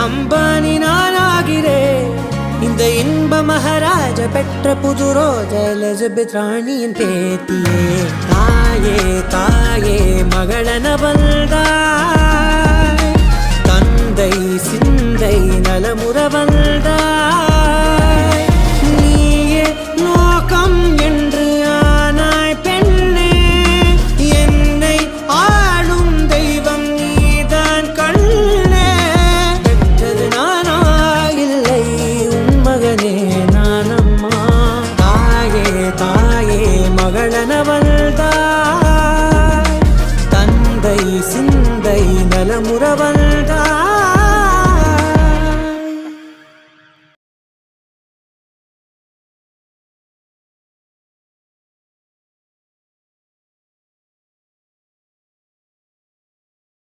அம்பானி நானாகிறேன். இந்த இன்ப மகாராஜ பெற்ற புது ரோஜ எலிசபெத் ராணியின் பேத்தியே. தாயே தாயே மகளன வந்தாய், தந்தை சிந்தை நலமுற வந்தாய். நீயே லோகம் என்று ஆனாய் பெண்ணே, என்னை ஆளும் தெய்வம் நீதான் கண்ணே. பெற்றது நானா இல்லை உன் மகனே நானம்மா. தாயே தாயே மகளன வந்தாய், தந்தை சிந்தை நலமுற வந்தாய்.